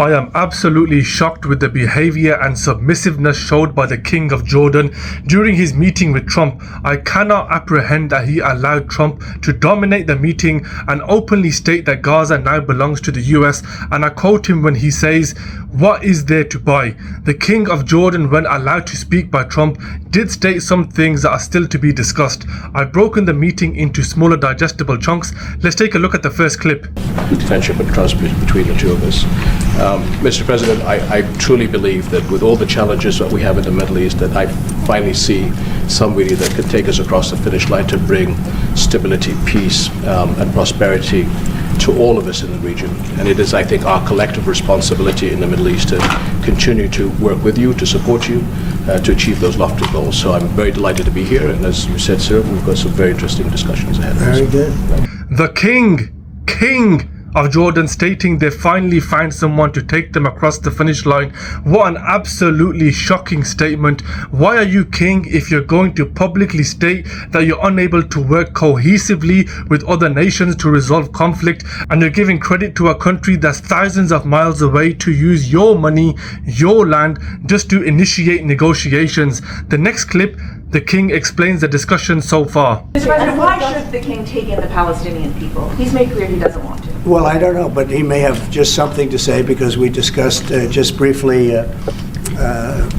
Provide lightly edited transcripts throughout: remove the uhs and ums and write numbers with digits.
I am absolutely shocked with the behavior and submissiveness showed by the King of Jordan during his meeting with Trump. I cannot apprehend that he allowed Trump to dominate the meeting and openly state that Gaza now belongs to the US, and I quote him when he says, "What is there to buy?" The King of Jordan, when allowed to speak by Trump, did state some things that are still to be discussed. I've broken the meeting into smaller digestible chunks. Let's take a look at the first clip. Friendship and trust between the two of us. Mr. President, I truly believe that with all the challenges that we have in the Middle East, that I finally see somebody that can take us across the finish line to bring stability, peace, and prosperity to all of us in the region. And it is, I think, our collective responsibility in the Middle East to continue to work with you, to support you, to achieve those lofty goals. So I'm very delighted to be here. And as you said, sir, we've got some very interesting discussions ahead of us. Very good. The King of Jordan stating they finally found someone to take them across the finish line. What an absolutely shocking statement. Why are you king if you're going to publicly state that you're unable to work cohesively with other nations to resolve conflict, and you're giving credit to a country that's thousands of miles away to use your money, your land, just to initiate negotiations? The next clip, the king explains the discussion so far. Mr. President, why should the king take in the Palestinian people? He's made clear he doesn't want to. Well, I don't know, but he may have just something to say because we discussed just briefly.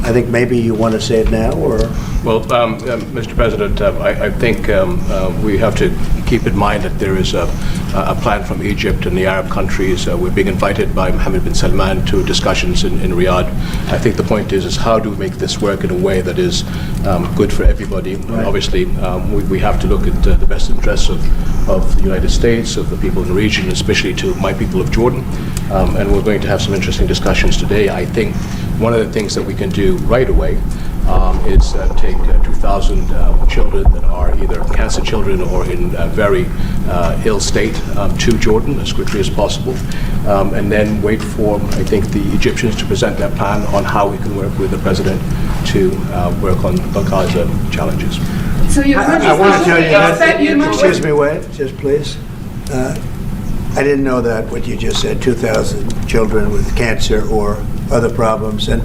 I think maybe you want to say it now, or? Well, Mr. President, I think we have to keep in mind that there is a plan from Egypt and the Arab countries. We're being invited by Mohammed bin Salman to discussions in Riyadh. I think the point is how do we make this work in a way that is good for everybody? Right. Obviously, we have to look at the best interests of the United States, of the people in the region, especially to my people of Jordan. And we're going to have some interesting discussions today. I think one of the things that we can do right away is take 2,000 children that are either cancer children or in a very ill state to Jordan as quickly as possible, and then wait for, I think, the Egyptians to present their plan on how we can work with the president to work on Gaza challenges. So I want to tell you that, excuse me, wait, just please. I didn't know that, what you just said, 2,000 children with cancer or other problems, and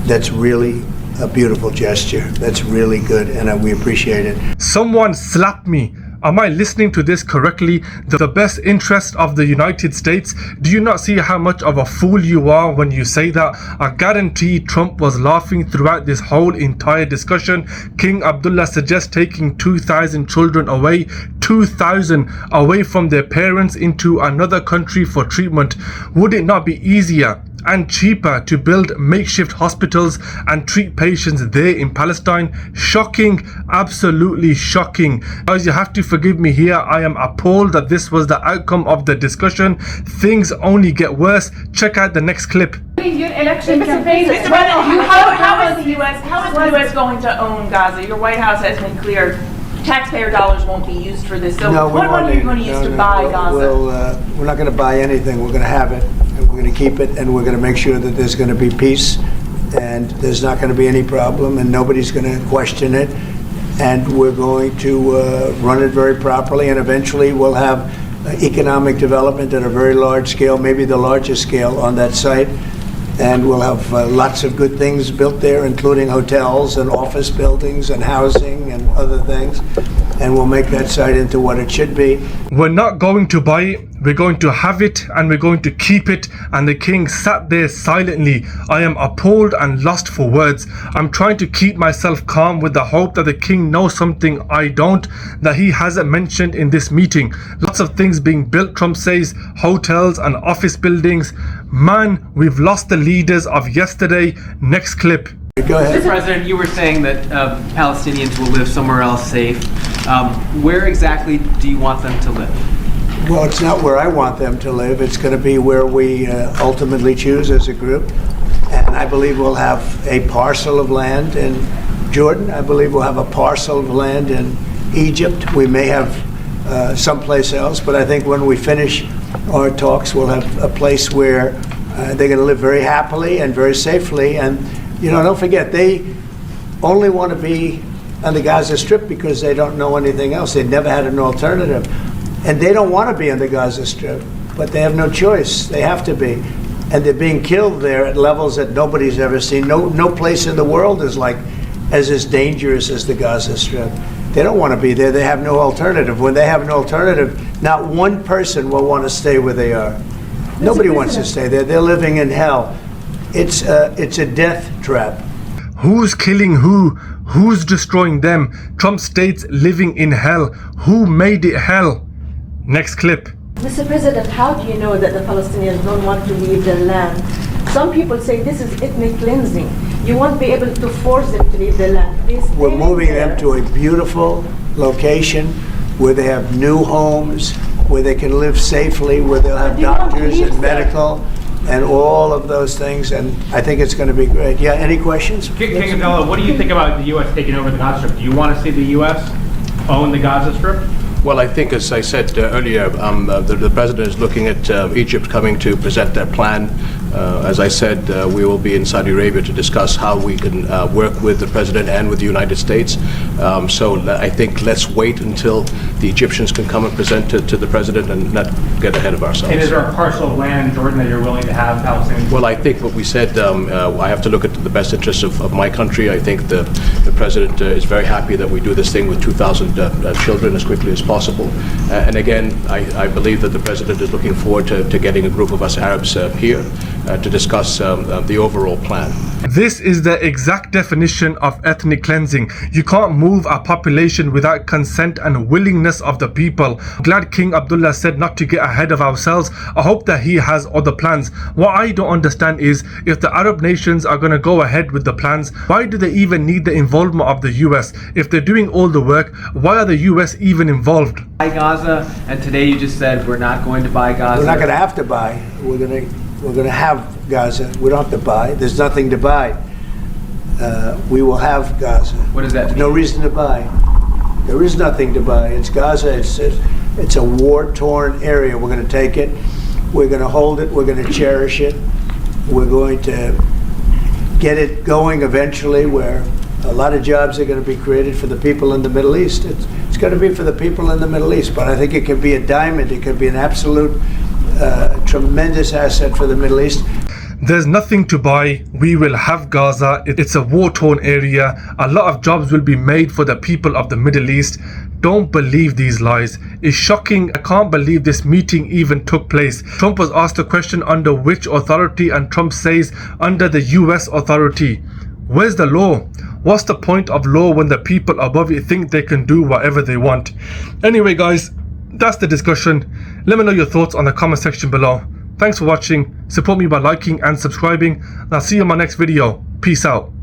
that's really a beautiful gesture. That's really good, and we appreciate it. Someone slap me. Am I listening to this correctly? The best interest of the United States? Do you not see how much of a fool you are when you say that? I guarantee Trump was laughing throughout this whole entire discussion. King Abdullah suggests taking 2,000 children away, 2,000 away from their parents into another country for treatment. Would it not be easier and cheaper to build makeshift hospitals and treat patients there in Palestine? Shocking, absolutely shocking. Guys, you have to forgive me here. I am appalled that this was the outcome of the discussion. Things only get worse. Check out the next clip. Your election campaign. Mr. President, how is the U.S. going to own Gaza? Your White House has been clear. Taxpayer dollars won't be used for this. So no, what money are you going to use to buy Gaza? We're not going to buy anything. We're going to have it, and we're going to keep it, and we're going to make sure that there's going to be peace, and there's not going to be any problem, and nobody's going to question it, and we're going to run it very properly, and eventually we'll have economic development at a very large scale, maybe the largest scale on that site. And we'll have lots of good things built there, including hotels and office buildings and housing and other things. And we'll make that site into what it should be. We're not going to buy it. We're going to have it, and we're going to keep it. And the king sat there silently. I am appalled and lost for words. I'm trying to keep myself calm with the hope that the king knows something I don't, that he hasn't mentioned in this meeting. Lots of things being built, Trump says, hotels and office buildings. Man, we've lost the leaders of yesterday. Next clip. Go ahead. Mr. President, you were saying that Palestinians will live somewhere else safe. Where exactly do you want them to live? Well, it's not where I want them to live. It's going to be where we ultimately choose as a group. And I believe we'll have a parcel of land in Jordan. I believe we'll have a parcel of land in Egypt. We may have someplace else, but I think when we finish our talks, we'll have a place where they're going to live very happily and very safely. And, you know, don't forget, they only want to be on the Gaza Strip because they don't know anything else. They've never had an alternative. And they don't want to be on the Gaza Strip, but they have no choice. They have to be. And they're being killed there at levels that nobody's ever seen. No place in the world is like as dangerous as the Gaza Strip. They don't want to be there. They have no alternative. When they have no alternative, not one person will want to stay where they are. Nobody wants to stay there. They're living in hell. It's a death trap. Who's killing who? Who's destroying them? Trump states living in hell. Who made it hell? Next clip. Mr. President, how do you know that the Palestinians don't want to leave their land? Some people say this is ethnic cleansing. You won't be able to force them to leave their land. We're moving them to a beautiful location where they have new homes, where they can live safely, where they'll have doctors and medical and all of those things, and I think it's going to be great. Yeah, any questions? King Abdullah, what do you think about the U.S. taking over the Gaza Strip? Do you want to see the U.S. own the Gaza Strip? Well, I think, as I said earlier, the president is looking at Egypt coming to present their plan. As I said, we will be in Saudi Arabia to discuss how we can work with the president and with the United States. So I think let's wait until the Egyptians can come and present to the president and not get ahead of ourselves. And is there a parcel of land in Jordan that you're willing to have Palestinians? Well, I think what we said, I have to look at the best interests of my country. I think the president is very happy that we do this thing with 2,000 children as quickly as possible. And again, I believe that the president is looking forward to getting a group of us Arabs here to discuss the overall plan. This is the exact definition of ethnic cleansing. You can't move a population without consent and willingness of the people. I'm glad King Abdullah said not to get ahead of ourselves. I hope that he has other plans. What I don't understand is, if the Arab nations are going to go ahead with the plans, why do they even need the involvement of the US? If they're doing all the work, why are the US even involved? Buy Gaza, and today you just said we're not going to buy Gaza. We're not going to have to buy. We're going to have Gaza. We don't have to buy. There's nothing to buy. We will have Gaza. What does that mean? No reason to buy. There is nothing to buy. It's Gaza. It's a war-torn area. We're going to take it. We're going to hold it. We're going to cherish it. We're going to get it going eventually, where a lot of jobs are going to be created for the people in the Middle East. It's going to be for the people in the Middle East, but I think it could be a diamond. It could be an absolute tremendous asset for the Middle East. There's nothing to buy. We will have Gaza. It's a war-torn area. A lot of jobs will be made for the people of the Middle East. Don't believe these lies. It's shocking. I can't believe this meeting even took place. Trump was asked a question under which authority, and Trump says under the US authority. Where's the law? What's the point of law when the people above it think they can do whatever they want? Anyway, guys, that's the discussion. Let me know your thoughts on the comment section below. Thanks for watching. Support me by liking and subscribing. And I'll see you in my next video. Peace out.